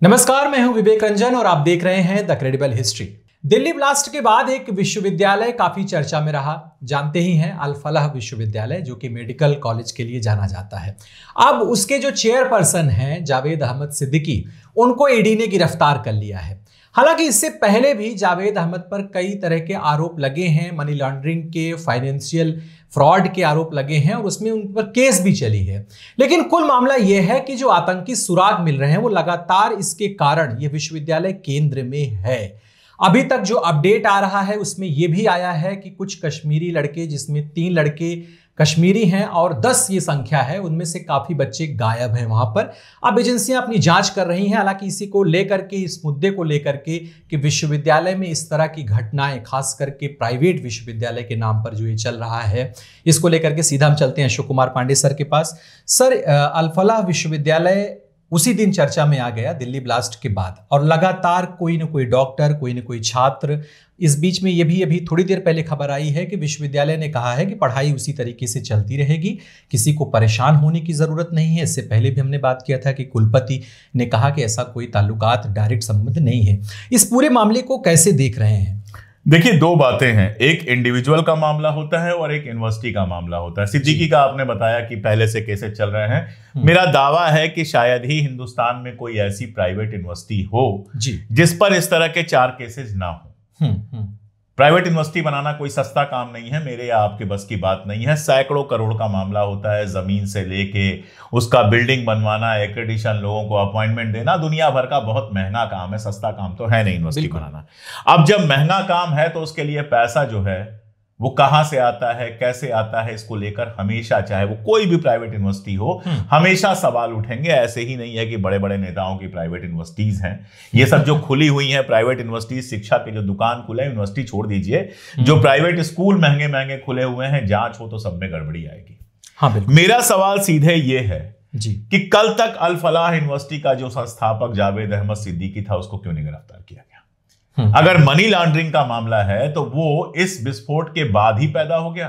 नमस्कार, मैं हूं विवेक रंजन और आप देख रहे हैं the credible history. Delhi blast के बाद एक विश्वविद्यालय काफी चर्चा में रहा। जानते ही हैं, अल फलाह विश्वविद्यालय, जो कि मेडिकल कॉलेज के लिए जाना जाता है। अब उसके जो चेयरपर्सन हैं जावेद अहमद सिद्दीकी, उनको ईडी ने गिरफ्तार कर लिया है। हालांकि इससे पहले भी जावेद अहमद पर कई तरह के आरोप लगे हैं, मनी लॉन्ड्रिंग के, फाइनेंशियल फ्रॉड के आरोप लगे हैं और उसमें उन पर केस भी चली है। लेकिन कुल मामला यह है कि जो आतंकी सुराग मिल रहे हैं वो लगातार इसके कारण ये विश्वविद्यालय केंद्र में है। अभी तक जो अपडेट आ रहा है उसमें यह भी आया है कि कुछ कश्मीरी लड़के, जिसमें 3 लड़के कश्मीरी हैं और 10 ये संख्या है, उनमें से काफी बच्चे गायब हैं वहां पर। अब एजेंसियां अपनी जांच कर रही हैं। हालांकि इसी को लेकर के, इस मुद्दे को लेकर के कि विश्वविद्यालय में इस तरह की घटनाएं, खास करके प्राइवेट विश्वविद्यालय के नाम पर जो ये चल रहा है, इसको लेकर के सीधा हम चलते हैं अशोक कुमार पांडे सर के पास। सर, अल फलाह विश्वविद्यालय उसी दिन चर्चा में आ गया दिल्ली ब्लास्ट के बाद, और लगातार कोई ना कोई डॉक्टर, कोई ना कोई छात्र, इस बीच में ये भी अभी थोड़ी देर पहले खबर आई है कि विश्वविद्यालय ने कहा है कि पढ़ाई उसी तरीके से चलती रहेगी, किसी को परेशान होने की जरूरत नहीं है। इससे पहले भी हमने बात किया था कि कुलपति ने कहा कि ऐसा कोई ताल्लुकात, डायरेक्ट संबंध नहीं है। इस पूरे मामले को कैसे देख रहे हैं? देखिए, 2 बातें हैं। एक इंडिविजुअल का मामला होता है और एक यूनिवर्सिटी का मामला होता है। सिद्दीकी का आपने बताया कि पहले से केसेस चल रहे हैं। मेरा दावा है कि शायद ही हिंदुस्तान में कोई ऐसी प्राइवेट यूनिवर्सिटी हो जिस पर इस तरह के 4 केसेस ना हो। प्राइवेट यूनिवर्सिटी बनाना कोई सस्ता काम नहीं है, मेरे या आपके बस की बात नहीं है। सैकड़ों करोड़ का मामला होता है, जमीन से लेके उसका बिल्डिंग बनवाना, एक्रेडिशन, लोगों को अपॉइंटमेंट देना, दुनिया भर का बहुत महंगा काम है। सस्ता काम तो है नहीं यूनिवर्सिटी बनाना। अब जब महंगा काम है तो उसके लिए पैसा जो है वो कहां से आता है, कैसे आता है, इसको लेकर हमेशा, चाहे वो कोई भी प्राइवेट यूनिवर्सिटी हो, हमेशा सवाल उठेंगे। ऐसे ही नहीं है कि बड़े बड़े नेताओं की प्राइवेट यूनिवर्सिटीज हैं। ये सब जो खुली हुई हैं प्राइवेट यूनिवर्सिटीज, शिक्षा के जो दुकान खुले, यूनिवर्सिटी छोड़ दीजिए, जो प्राइवेट स्कूल महंगे महंगे खुले हुए हैं, जांच हो तो सब में गड़बड़ी आएगी। हाँ, बिल्कुल। मेरा सवाल सीधे ये है जी कि कल तक अल फलाह यूनिवर्सिटी का जो संस्थापक जावेद अहमद सिद्दीकी था, उसको क्यों नहीं गिरफ्तार किया गया? अगर मनी लॉन्ड्रिंग का मामला है तो वो इस विस्फोट के बाद ही पैदा हो गया।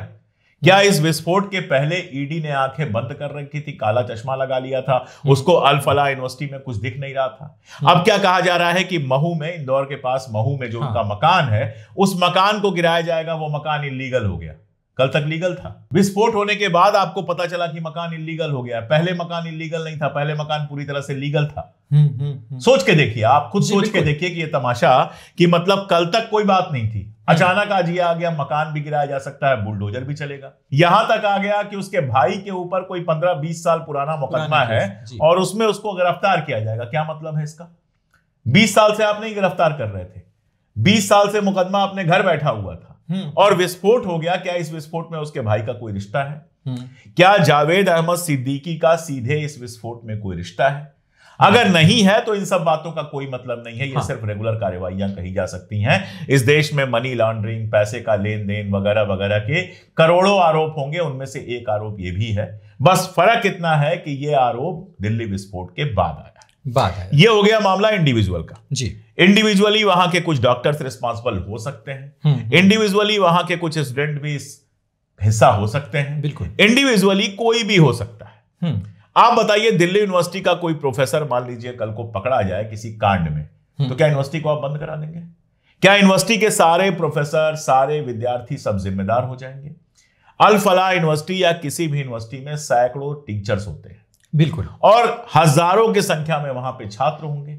क्या इस विस्फोट के पहले ईडी ने आंखें बंद कर रखी थी, काला चश्मा लगा लिया था, उसको अल फलाह यूनिवर्सिटी में कुछ दिख नहीं रहा था? अब क्या कहा जा रहा है कि महू में, इंदौर के पास महू में जो उनका मकान है, उस मकान को गिराया जाएगा। वो मकान इल्लीगल हो गया। कल तक लीगल था। विस्फोट होने के बाद आपको पता चला कि मकान इल्लीगल हो गया। पहले मकान इल्लीगल नहीं था, पहले मकान पूरी तरह से लीगल था। सोच के देखिए, आप खुद सोच के देखिए कि ये तमाशा, कि मतलब कल तक कोई बात नहीं थी, अचानक आज ये आ गया, मकान भी गिराया जा सकता है, बुलडोजर भी चलेगा। यहां तक आ गया कि उसके भाई के ऊपर कोई 15-20 साल पुराना मुकदमा है और उसमें उसको गिरफ्तार किया जाएगा। क्या मतलब है इसका? 20 साल से आप नहीं गिरफ्तार कर रहे थे, 20 साल से मुकदमा अपने घर बैठा हुआ था और विस्फोट हो गया। क्या इस विस्फोट में उसके भाई का कोई रिश्ता है? क्या जावेद अहमद सिद्दीकी का सीधे इस विस्फोट में कोई रिश्ता है? अगर नहीं है तो इन सब बातों का कोई मतलब नहीं है। ये सिर्फ रेगुलर कार्यवाहियां कही जा सकती हैं। इस देश में मनी लॉन्ड्रिंग, पैसे का लेन देन वगैरह वगैरह के करोड़ों आरोप होंगे, उनमें से एक आरोप ये भी है। बस फर्क इतना है कि ये आरोप दिल्ली विस्फोट के बाद आया। ये हो गया मामला इंडिविजुअल का। जी, इंडिविजुअली वहां के कुछ डॉक्टर्स रिस्पॉन्सिबल हो सकते हैं, इंडिविजुअली वहां के कुछ स्टूडेंट भी हिस्सा हो सकते हैं, बिल्कुल। इंडिविजुअली कोई भी हो सकता है। आप बताइए, दिल्ली यूनिवर्सिटी का कोई प्रोफेसर मान लीजिए कल को पकड़ा जाए किसी कांड में, तो क्या यूनिवर्सिटी को आप बंद करा देंगे? क्या यूनिवर्सिटी के सारे प्रोफेसर, सारे विद्यार्थी सब जिम्मेदार हो जाएंगे? अल फलाह यूनिवर्सिटी या किसी भी यूनिवर्सिटी में सैकड़ों टीचर्स होते हैं, बिल्कुल, और हजारों की संख्या में वहां पे छात्र होंगे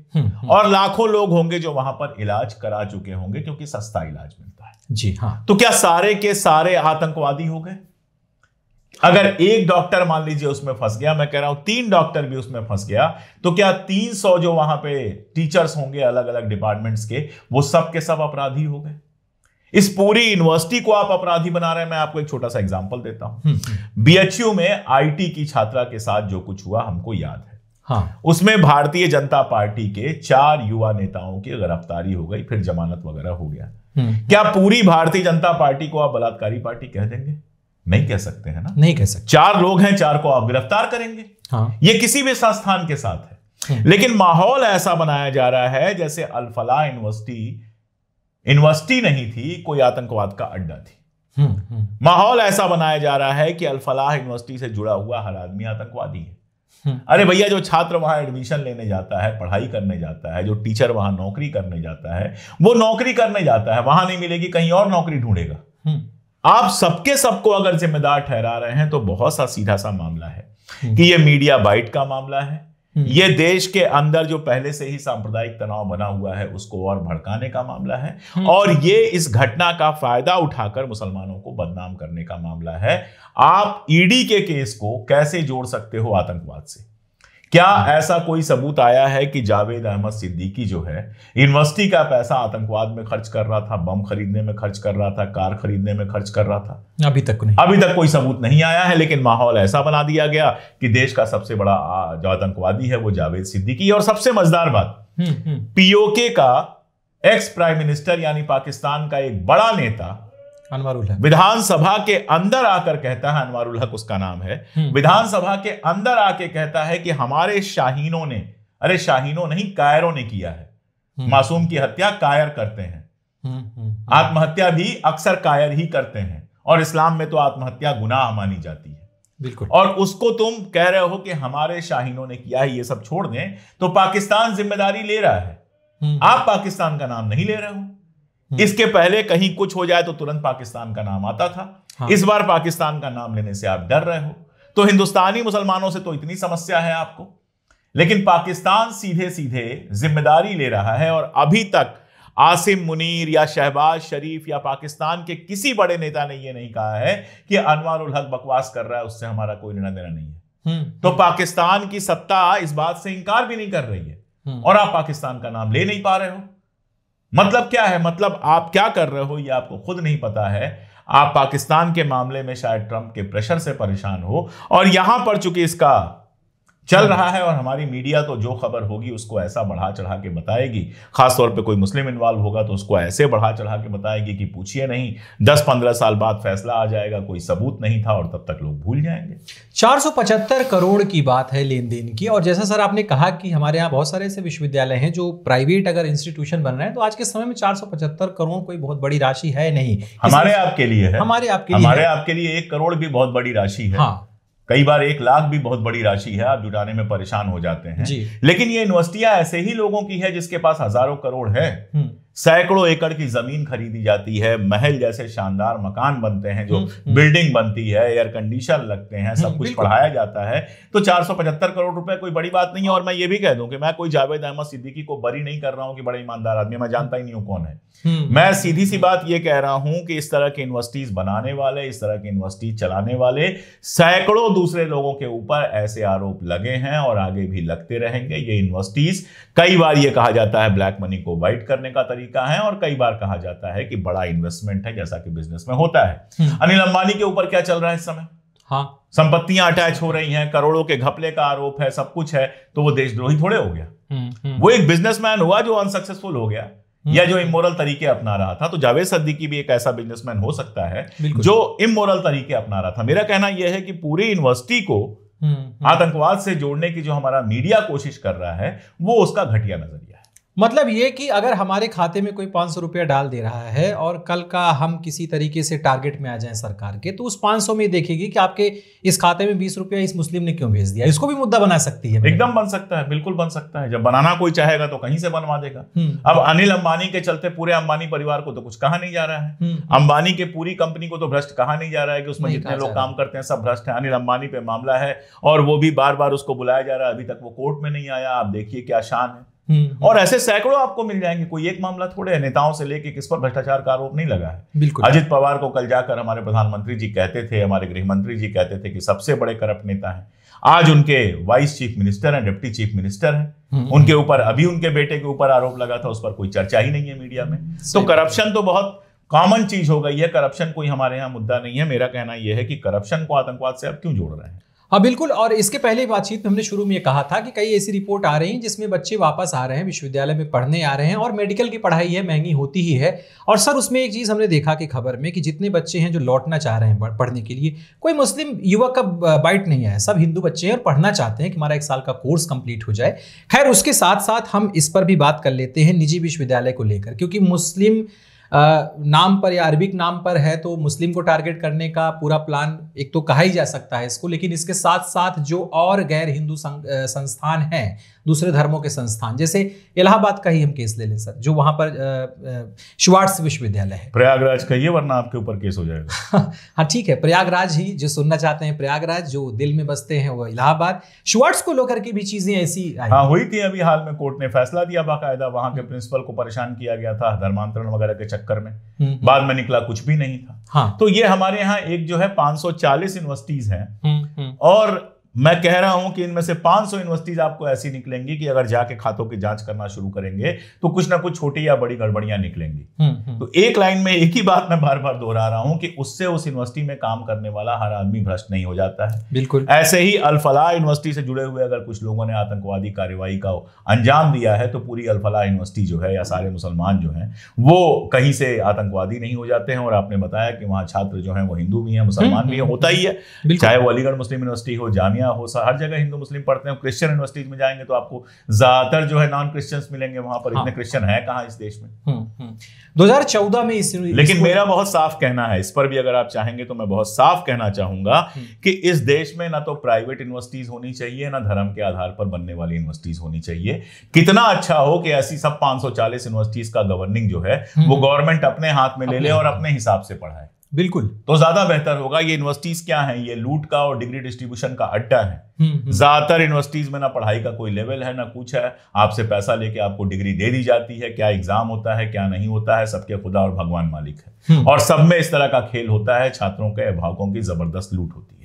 और लाखों लोग होंगे जो वहां पर इलाज करा चुके होंगे, क्योंकि सस्ता इलाज मिलता है। जी हाँ। तो क्या सारे के सारे आतंकवादी हो गए? अगर एक डॉक्टर मान लीजिए उसमें फंस गया, मैं कह रहा हूं 3 डॉक्टर भी उसमें फंस गया, तो क्या 300 जो वहां पे टीचर्स होंगे अलग अलग डिपार्टमेंट्स के, वो सब के सब अपराधी हो गए? इस पूरी यूनिवर्सिटी को आप अपराधी बना रहे हैं। मैं आपको एक छोटा सा एग्जांपल देता हूं। बीएचयू में आईटी की छात्रा के साथ जो कुछ हुआ हमको याद है। हाँ। उसमें भारतीय जनता पार्टी के 4 युवा नेताओं की गिरफ्तारी हो गई, फिर जमानत वगैरह हो गया। क्या पूरी भारतीय जनता पार्टी को आप बलात्कारी पार्टी कह देंगे? नहीं कह सकते हैं ना, नहीं कह सकते। 4 लोग हैं, 4 को आप गिरफ्तार करेंगे? हाँ। ये किसी भी संस्थान के साथ है। लेकिन माहौल ऐसा बनाया जा रहा है जैसे अल फलाह यूनिवर्सिटी नहीं थी, कोई आतंकवाद का अड्डा थी। माहौल ऐसा बनाया जा रहा है कि अल फलाह यूनिवर्सिटी से जुड़ा हुआ हर आदमी आतंकवादी है। अरे भैया, जो छात्र वहां एडमिशन लेने जाता है, पढ़ाई करने जाता है, जो टीचर वहां नौकरी करने जाता है, वो नौकरी करने जाता है, वहां नहीं मिलेगी कहीं और नौकरी ढूंढेगा। आप सबके सबको अगर जिम्मेदार ठहरा रहे हैं तो बहुत सा सीधा सा मामला है कि ये मीडिया बाइट का मामला है। ये देश के अंदर जो पहले से ही सांप्रदायिक तनाव बना हुआ है उसको और भड़काने का मामला है, और ये इस घटना का फायदा उठाकर मुसलमानों को बदनाम करने का मामला है। आप ईडी के केस को कैसे जोड़ सकते हो आतंकवाद से? क्या ऐसा कोई सबूत आया है कि जावेद अहमद सिद्दीकी जो है यूनिवर्सिटी का पैसा आतंकवाद में खर्च कर रहा था, बम खरीदने में खर्च कर रहा था, कार खरीदने में खर्च कर रहा था? अभी तक नहीं, अभी तक कोई सबूत नहीं आया है। लेकिन माहौल ऐसा बना दिया गया कि देश का सबसे बड़ा जो आतंकवादी है वो जावेद सिद्दीकी। और सबसे मजेदार बात, पीओके का एक्स प्राइम मिनिस्टर यानी पाकिस्तान का एक बड़ा नेता अनवारुल हक विधानसभा के अंदर आकर कहता है, अनवारुल हक उसका नाम है, विधानसभा के अंदर आके कहता है कि हमारे शाहीनों ने, अरे शाहीनों नहीं कायरों ने किया है। मासूम की हत्या कायर करते हैं, आत्महत्या भी अक्सर कायर ही करते हैं, और इस्लाम में तो आत्महत्या गुनाह मानी जाती है। बिल्कुल। और उसको तुम कह रहे हो कि हमारे शाहीनों ने किया है। ये सब छोड़ दें तो पाकिस्तान जिम्मेदारी ले रहा है, आप पाकिस्तान का नाम नहीं ले रहे हो। इसके पहले कहीं कुछ हो जाए तो तुरंत पाकिस्तान का नाम आता था। हाँ। इस बार पाकिस्तान का नाम लेने से आप डर रहे हो। तो हिंदुस्तानी मुसलमानों से तो इतनी समस्या है आपको, लेकिन पाकिस्तान सीधे सीधे जिम्मेदारी ले रहा है। और अभी तक आसिम मुनीर या शहबाज शरीफ या पाकिस्तान के किसी बड़े नेता ने यह नहीं कहा है कि अनवारुल हक बकवास कर रहा है, उससे हमारा कोई लेना देना नहीं है। तो पाकिस्तान की सत्ता इस बात से इंकार भी नहीं कर रही है, और आप पाकिस्तान का नाम ले नहीं पा रहे हो। मतलब क्या है? मतलब आप क्या कर रहे हो ये आपको खुद नहीं पता है। आप पाकिस्तान के मामले में शायद ट्रंप के प्रेशर से परेशान हो, और यहां पर चूंकि इसका चल रहा है, और हमारी मीडिया तो जो खबर होगी उसको ऐसा बढ़ा चढ़ा के बताएगी। खासतौर पे कोई मुस्लिम इन्वॉल्व होगा तो उसको ऐसे बढ़ा चढ़ा के बताएगी कि पूछिए नहीं, 10-15 साल बाद फैसला आ जाएगा, कोई सबूत नहीं था, और तब तक लोग भूल जाएंगे। 475 करोड़ की बात है लेन देन की। और जैसा सर आपने कहा कि हमारे यहाँ बहुत सारे ऐसे विश्वविद्यालय हैं जो प्राइवेट अगर इंस्टीट्यूशन बन रहे हैं, तो आज के समय में 475 करोड़ कोई बहुत बड़ी राशि है नहीं। हमारे आपके लिए है, हमारे आपके लिए 1 करोड़ भी बहुत बड़ी राशि है। हाँ, कई बार 1 लाख भी बहुत बड़ी राशि है, आप जुटाने में परेशान हो जाते हैं जी। लेकिन ये यूनिवर्सिटियां ऐसे ही लोगों की है जिसके पास हजारों करोड़ है। सैकड़ों एकड़ की जमीन खरीदी जाती है, महल जैसे शानदार मकान बनते हैं, जो बिल्डिंग बनती है, एयर कंडीशन लगते हैं, सब कुछ पढ़ाया जाता है। तो 475 करोड़ रुपए कोई बड़ी बात नहीं है। और मैं ये भी कह दूं कि मैं कोई जावेद अहमद सिद्दीकी को बरी नहीं कर रहा हूं कि बड़ा ईमानदार आदमी, मैं जानता ही नहीं हूं कौन है। मैं सीधी सी बात ये कह रहा हूं कि इस तरह की यूनिवर्सिटीज बनाने वाले, इस तरह की यूनिवर्सिटी चलाने वाले सैकड़ों दूसरे लोगों के ऊपर ऐसे आरोप लगे हैं और आगे भी लगते रहेंगे। ये यूनिवर्सिटीज, कई बार ये कहा जाता है ब्लैक मनी को वाइट करने का तरीका है, और कई बार कहा जाता है कि बड़ा इन्वेस्टमेंट है, जैसा कि बिजनेस में होता है। अनिल अंबानी के ऊपर क्या चल रहा है इस समय? हाँ, संपत्तियां अटैच हो रही हैं, करोड़ों के घपले का आरोप है, सब कुछ है। तो वो देशद्रोही थोड़े हो गया? वो एक बिजनेसमैन हुआ जो अनसक्सेसफुल हो गया, या जो इमोरल तरीके अपना रहा था। तो जावेद सिद्दीकी भी एक ऐसा बिजनेसमैन हो सकता है जो इमोरल तरीके अपना रहा था। मेरा कहना यह है कि पूरी यूनिवर्सिटी को आतंकवाद से जोड़ने की जो हमारा मीडिया कोशिश कर रहा है, वो उसका घटिया नजरिया है। मतलब ये कि अगर हमारे खाते में कोई 500 रुपया डाल दे रहा है और कल का हम किसी तरीके से टारगेट में आ जाएं सरकार के, तो उस 500 में देखेगी कि आपके इस खाते में 20 रुपया इस मुस्लिम ने क्यों भेज दिया। इसको भी मुद्दा बना सकती है। एकदम बन सकता है, बिल्कुल बन सकता है। जब बनाना कोई चाहेगा तो कहीं से बनवा देगा। अब अनिल अंबानी के चलते पूरे अंबानी परिवार को तो कुछ कहा नहीं जा रहा है। अंबानी के पूरी कंपनी को तो भ्रष्ट कहा नहीं जा रहा है कि उसमें जितने लोग काम करते हैं सब भ्रष्ट है। अनिल अंबानी पे मामला है, और वो भी बार बार उसको बुलाया जा रहा है, अभी तक वो कोर्ट में नहीं आया। आप देखिए क्या शान है। और ऐसे सैकड़ों आपको मिल जाएंगे। कोई एक मामला थोड़े है, नेताओं से लेके किस पर भ्रष्टाचार का आरोप नहीं लगा है। बिल्कुल। अजित पवार को कल जाकर हमारे प्रधानमंत्री जी कहते थे, हमारे गृह मंत्री जी कहते थे कि सबसे बड़े करप्ट नेता हैं। आज उनके वाइस चीफ मिनिस्टर हैं, डिप्टी चीफ मिनिस्टर हैं, उनके ऊपर अभी उनके बेटे के ऊपर आरोप लगा था, उस पर कोई चर्चा ही नहीं है मीडिया में। तो करप्शन तो बहुत कॉमन चीज हो गई है। करप्शन कोई हमारे यहाँ मुद्दा नहीं है। मेरा कहना यह है कि करप्शन को आतंकवाद से अब क्यों जोड़ रहे हैं? हाँ बिल्कुल। और इसके पहले बातचीत में हमने शुरू में ये कहा था कि कई ऐसी रिपोर्ट आ रही हैं जिसमें बच्चे वापस आ रहे हैं, विश्वविद्यालय में पढ़ने आ रहे हैं, और मेडिकल की पढ़ाई है महंगी होती ही है। और सर उसमें एक चीज़ हमने देखा कि खबर में कि जितने बच्चे हैं जो लौटना चाह रहे हैं पढ़ने के लिए, कोई मुस्लिम युवक का बाइट नहीं आया। सब हिंदू बच्चे हैं और पढ़ना चाहते हैं कि हमारा 1 साल का कोर्स कंप्लीट हो जाए। खैर, उसके साथ साथ हम इस पर भी बात कर लेते हैं निजी विश्वविद्यालय को लेकर, क्योंकि मुस्लिम नाम पर या अरबिक नाम पर है तो मुस्लिम को टारगेट करने का पूरा प्लान एक तो कहा ही जा सकता है इसको, लेकिन इसके साथ साथ जो और गैर हिंदू संस्थान हैं, दूसरे धर्मों के संस्थान, जैसे इलाहाबाद का ही हम केस ले लें सर, जो वहां पर शुवार्ट्स विश्वविद्यालय है। प्रयागराज कहिए वरना आपके ऊपर केस हो जाएगा। हाँ ठीक है, प्रयागराज ही, जो सुनना चाहते हैं प्रयागराज, जो दिल में बसते हैं वो इलाहाबाद। शुवार्ट्स को लेकर के भी चीजें ऐसी हाँ हुई थी, अभी हाल में कोर्ट ने फैसला दिया बाकायदा, वहां के प्रिंसिपल को परेशान किया गया था धर्मांतरण वगैरह के चक्कर में, बाद में निकला कुछ भी नहीं था। हाँ। तो ये हमारे यहाँ एक जो है 540 यूनिवर्सिटीज हैं और मैं कह रहा हूं कि इनमें से 500 यूनिवर्सिटीज आपको ऐसी निकलेंगी कि अगर जाके खातों की जांच करना शुरू करेंगे तो कुछ ना कुछ छोटी या बड़ी गड़बड़ियां निकलेंगी। तो एक लाइन में एक ही बात मैं बार बार दोहरा रहा हूं कि उससे उस यूनिवर्सिटी में काम करने वाला हर आदमी भ्रष्ट नहीं हो जाता है। बिल्कुल ऐसे ही अल फलाह यूनिवर्सिटी से जुड़े हुए अगर कुछ लोगों ने आतंकवादी कार्रवाई का अंजाम दिया है तो पूरी अल फलाह यूनिवर्सिटी जो है या सारे मुसलमान जो हैं वो कहीं से आतंकवादी नहीं हो जाते हैं। और आपने बताया कि वहां छात्र जो है वो हिंदू भी है, मुसलमान भी है, होता ही है, चाहे वो अलीगढ़ मुस्लिम यूनिवर्सिटी हो, जामिया हो, हर जगह हिंदू मुस्लिम पढ़ते हैं। क्रिश्चियन यूनिवर्सिटीज में जाएंगे तो आपको ज्यादातर जो है नॉन क्रिश्चियंस मिलेंगे वहां पर। इतने क्रिश्चियन है कहां इस देश में। 2014 में लेकिन मेरा बहुत साफ कहना है, इस पर भी अगर आप चाहेंगे तो मैं बहुत साफ कहना चाहूंगा कि इस देश में ना तो प्राइवेट यूनिवर्सिटीज होनी चाहिए, ना धर्म के आधार पर बनने वाली यूनिवर्सिटीज होनी चाहिए। कितना अच्छा हो कि ऐसी सब 540 यूनिवर्सिटीज का गवर्निंग जो है वो गवर्नमेंट अपने हाथ में ले ले और अपने हिसाब से पढ़ाए, बिल्कुल, तो ज्यादा बेहतर होगा। ये यूनिवर्सिटीज क्या है, ये लूट का और डिग्री डिस्ट्रीब्यूशन का अड्डा है। ज्यादातर यूनिवर्सिटीज में ना पढ़ाई का कोई लेवल है ना कुछ है, आपसे पैसा लेके आपको डिग्री दे दी जाती है, क्या एग्जाम होता है क्या नहीं होता है सबके खुदा और भगवान मालिक है, और सब में इस तरह का खेल होता है, छात्रों के अभिभावकों की जबरदस्त लूट होती है।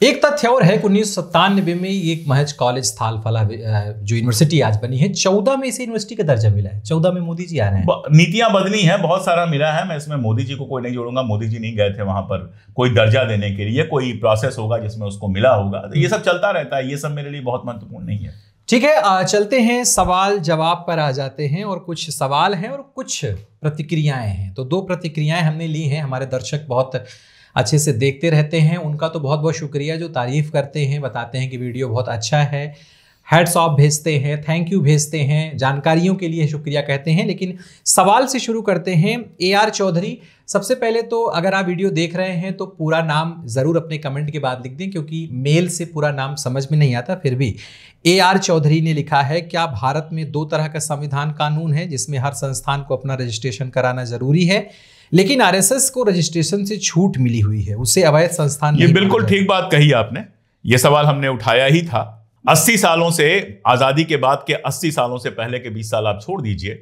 एक तथ्य और है कि 1997 में एक महज कॉलेज था अल फलाह जो यूनिवर्सिटी आज बनी है, 14 में इसे यूनिवर्सिटी का दर्जा मिला है। 14 में मोदी जी आ रहे हैं, नीतियां बदली हैं, बहुत सारा मिला है। मैं इसमें मोदी जी को कोई नहीं जोड़ूंगा, मोदी जी नहीं गए थे वहां पर कोई दर्जा देने के लिए, कोई प्रोसेस होगा जिसमें उसको मिला होगा, तो ये सब चलता रहता है, ये सब मेरे लिए बहुत महत्वपूर्ण नहीं है। ठीक है, चलते हैं सवाल जवाब पर आ जाते हैं, और कुछ सवाल हैं और कुछ प्रतिक्रियाएं हैं। तो 2 प्रतिक्रियाएं हमने ली हैं, हमारे दर्शक बहुत अच्छे से देखते रहते हैं, उनका तो बहुत बहुत शुक्रिया, जो तारीफ करते हैं, बताते हैं कि वीडियो बहुत अच्छा है, हैट्स ऑफ भेजते हैं, थैंक यू भेजते हैं, जानकारियों के लिए शुक्रिया कहते हैं। लेकिन सवाल से शुरू करते हैं। AR चौधरी, सबसे पहले तो अगर आप वीडियो देख रहे हैं तो पूरा नाम ज़रूर अपने कमेंट के बाद लिख दें, क्योंकि मेल से पूरा नाम समझ में नहीं आता। फिर भी AR चौधरी ने लिखा है, क्या भारत में 2 तरह का संविधान कानून है जिसमें हर संस्थान को अपना रजिस्ट्रेशन कराना जरूरी है, लेकिन RSS को रजिस्ट्रेशन से छूट मिली हुई है, उसे अवैध संस्थान? ये बिल्कुल ठीक बात कही आपने, ये सवाल हमने उठाया ही था। 80 सालों से, आजादी के बाद के 80 सालों से पहले के 20 साल आप छोड़ दीजिए,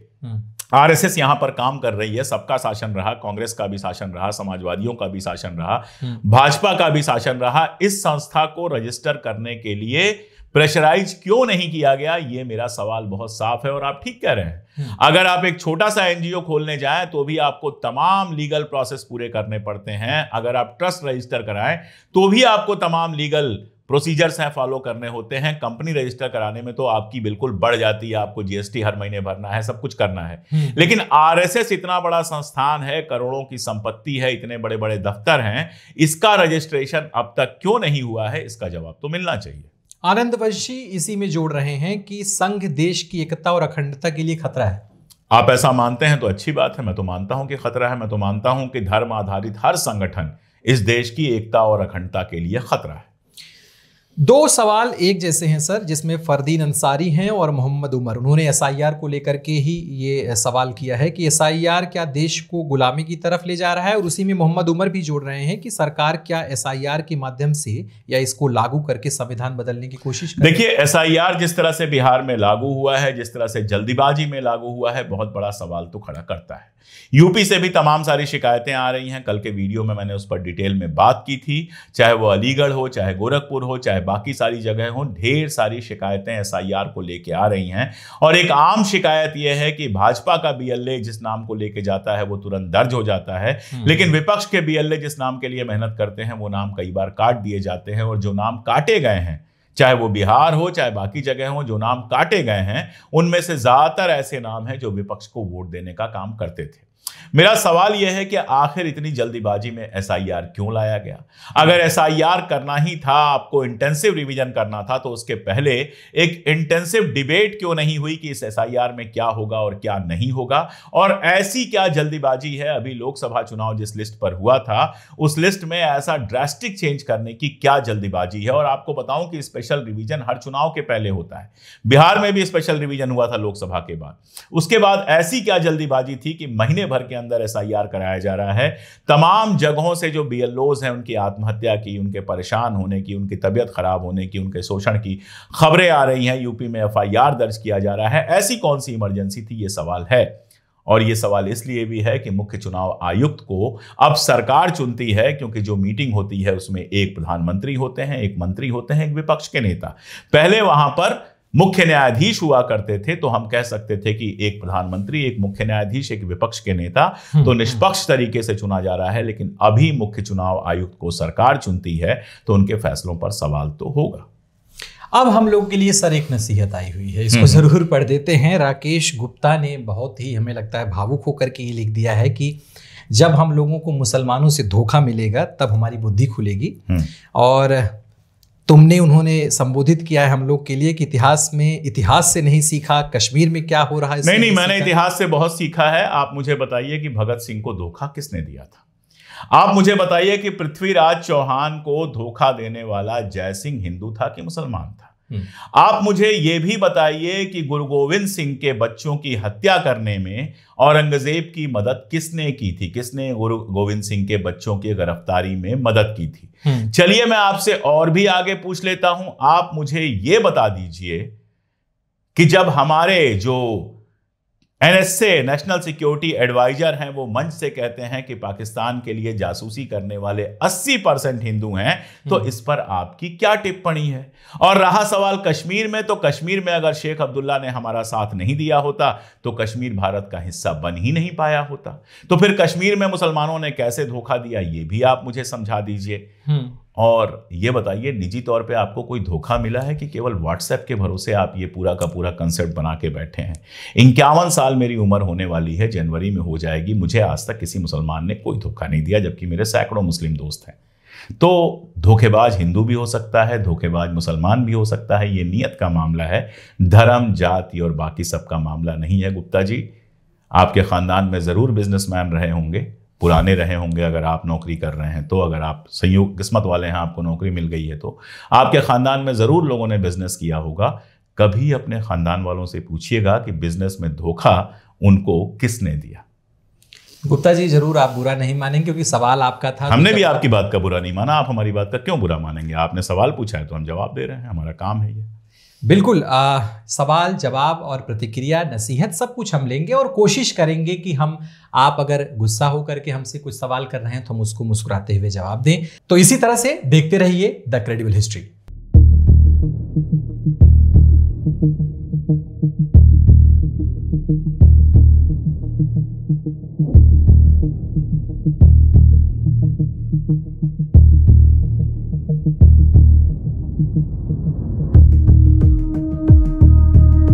RSS यहां पर काम कर रही है, सबका शासन रहा, कांग्रेस का भी शासन रहा, समाजवादियों का भी शासन रहा, भाजपा का भी शासन रहा। इस संस्था को रजिस्टर करने के लिए प्रेशराइज क्यों नहीं किया गया, ये मेरा सवाल बहुत साफ है। और आप ठीक कह रहे हैं, अगर आप एक छोटा सा NGO खोलने जाएं तो भी आपको तमाम लीगल प्रोसेस पूरे करने पड़ते हैं। अगर आप ट्रस्ट रजिस्टर कराएं तो भी आपको तमाम लीगल प्रोसीजर्स हैं फॉलो करने होते हैं। कंपनी रजिस्टर कराने में तो आपकी बिल्कुल बढ़ जाती है, आपको GST हर महीने भरना है, सब कुछ करना है। लेकिन RSS इतना बड़ा संस्थान है, करोड़ों की संपत्ति है, इतने बड़े बड़े दफ्तर हैं, इसका रजिस्ट्रेशन अब तक क्यों नहीं हुआ है, इसका जवाब तो मिलना चाहिए। आनंद वंशी इसी में जोड़ रहे हैं कि संघ देश की एकता और अखंडता के लिए खतरा है। आप ऐसा मानते हैं तो अच्छी बात है, मैं तो मानता हूं कि खतरा है। मैं तो मानता हूं कि धर्म आधारित हर संगठन इस देश की एकता और अखंडता के लिए खतरा है। 2 सवाल एक जैसे हैं सर, जिसमें फरदीन अंसारी हैं और मोहम्मद उमर। उन्होंने SIR को लेकर के ही ये सवाल किया है कि SIR क्या देश को गुलामी की तरफ ले जा रहा है, और उसी में मोहम्मद उमर भी जोड़ रहे हैं कि सरकार क्या SIR के माध्यम से या इसको लागू करके संविधान बदलने की कोशिश कर। देखिए, SIR जिस तरह से बिहार में लागू हुआ है, जिस तरह से जल्दीबाजी में लागू हुआ है, बहुत बड़ा सवाल तो खड़ा करता है। यूपी से भी तमाम सारी शिकायतें आ रही हैं, कल के वीडियो में मैंने उस पर डिटेल में बात की थी। चाहे वो अलीगढ़ हो, चाहे गोरखपुर हो, चाहे बाकी सारी जगह हो, ढेर सारी शिकायतें SIR को लेके आ रही हैं। और एक आम शिकायत यह है कि भाजपा का BLA जिस नाम को लेके जाता है वो तुरंत दर्ज हो जाता है, लेकिन विपक्ष के BLA जिस नाम के लिए मेहनत करते हैं वो नाम कई बार काट दिए जाते हैं। और जो नाम काटे गए हैं, चाहे वो बिहार हो चाहे बाकी जगह हो, जो नाम काटे गए हैं उनमें से ज्यादातर ऐसे नाम हैं जो विपक्ष को वोट देने का काम करते थे। मेरा सवाल यह है कि आखिर इतनी जल्दीबाजी में एसआईआर क्यों लाया गया? अगर एसआईआर करना ही था, आपको इंटेंसिव रिवीजन करना था, तो उसके पहले एक इंटेंसिव डिबेट क्यों नहीं हुई कि इस एसआईआर में क्या होगा और क्या नहीं होगा? और ऐसी क्या जल्दीबाजी है? अभी लोकसभा चुनाव जिस लिस्ट पर हुआ था उस लिस्ट में ऐसा ड्रास्टिक चेंज करने की क्या जल्दीबाजी है? और आपको बताऊं कि स्पेशल रिवीजन हर चुनाव के पहले होता है। बिहार में भी स्पेशल रिवीजन हुआ था लोकसभा के बाद। उसके बाद ऐसी क्या जल्दीबाजी थी कि महीने भर के अंदर एसआईआर कराया जा रहा है? तमाम जगहों से जो बीएलओज हैं उनकी आत्महत्या की, उनके परेशान होने की, उनकी तबीयत खराब होने की, उनके शोषण की खबरें आ रही हैं। यूपी में एफआईआर दर्ज किया जा रहा है। ऐसी कौन सी इमरजेंसी थी? ये सवाल है। और यह सवाल इसलिए भी है कि मुख्य चुनाव आयुक्त को अब सरकार चुनती है, क्योंकि जो मीटिंग होती है उसमें एक प्रधानमंत्री होते हैं, एक मंत्री होते हैं, एक विपक्ष के नेता। पहले वहां पर मुख्य न्यायाधीश हुआ करते थे, तो हम कह सकते थे कि एक प्रधानमंत्री, एक मुख्य न्यायाधीश, एक विपक्ष के नेता, तो निष्पक्ष तरीके से चुना जा रहा है। लेकिन अभी मुख्य चुनाव आयुक्त को सरकार चुनती है, तो उनके फैसलों पर सवाल तो होगा। अब हम लोग के लिए सर एक नसीहत आई हुई है, इसको जरूर पढ़ देते हैं। राकेश गुप्ता ने बहुत ही, हमें लगता है, भावुक होकर के ये लिख दिया है कि जब हम लोगों को मुसलमानों से धोखा मिलेगा तब हमारी बुद्धि खुलेगी। और उन्होंने संबोधित किया है हम लोग के लिए कि इतिहास से नहीं सीखा, कश्मीर में क्या हो रहा है। नहीं, मैंने इतिहास से बहुत सीखा है। आप मुझे बताइए कि भगत सिंह को धोखा किसने दिया था? आप मुझे बताइए कि पृथ्वीराज चौहान को धोखा देने वाला जय सिंह हिंदू था कि मुसलमान था? आप मुझे यह भी बताइए कि गुरु गोविंद सिंह के बच्चों की हत्या करने में औरंगजेब की मदद किसने की थी? किसने गुरु गोविंद सिंह के बच्चों की गिरफ्तारी में मदद की थी? चलिए मैं आपसे और भी आगे पूछ लेता हूं। आप मुझे यह बता दीजिए कि जब हमारे जो एनएसए, नेशनल सिक्योरिटी एडवाइजर हैं, वो मंच से कहते हैं कि पाकिस्तान के लिए जासूसी करने वाले 80% हिंदू हैं, तो इस पर आपकी क्या टिप्पणी है? और रहा सवाल कश्मीर में, तो कश्मीर में अगर शेख अब्दुल्ला ने हमारा साथ नहीं दिया होता तो कश्मीर भारत का हिस्सा बन ही नहीं पाया होता। तो फिर कश्मीर में मुसलमानों ने कैसे धोखा दिया, ये भी आप मुझे समझा दीजिए। और ये बताइए, निजी तौर पे आपको कोई धोखा मिला है कि केवल व्हाट्सएप के भरोसे आप ये पूरा का पूरा कंसेप्ट बना के बैठे हैं? 51 साल मेरी उम्र होने वाली है, जनवरी में हो जाएगी। मुझे आज तक किसी मुसलमान ने कोई धोखा नहीं दिया, जबकि मेरे सैकड़ों मुस्लिम दोस्त हैं। तो धोखेबाज हिंदू भी हो सकता है, धोखेबाज मुसलमान भी हो सकता है। ये नीयत का मामला है, धर्म, जाति और बाकी सब का मामला नहीं है। गुप्ता जी, आपके खानदान में जरूर बिजनेसमैन रहे होंगे, पुराने रहे होंगे। अगर आप नौकरी कर रहे हैं तो, अगर आप संयोग किस्मत वाले हैं, आपको नौकरी मिल गई है, तो आपके खानदान में जरूर लोगों ने बिजनेस किया होगा। कभी अपने खानदान वालों से पूछिएगा कि बिजनेस में धोखा उनको किसने दिया। गुप्ता जी, जरूर आप बुरा नहीं मानेंगे, क्योंकि सवाल आपका था। हमने भी आपकी बात का बुरा नहीं माना, आप हमारी बात का क्यों बुरा मानेंगे? आपने सवाल पूछा है तो हम जवाब दे रहे हैं, हमारा काम है ये। बिल्कुल, सवाल, जवाब और प्रतिक्रिया, नसीहत, सब कुछ हम लेंगे और कोशिश करेंगे कि हम, आप अगर गुस्सा होकर के हमसे कुछ सवाल कर रहे हैं तो हम उसको मुस्कुराते हुए जवाब दें। तो इसी तरह से देखते रहिए द क्रेडिबल हिस्ट्री।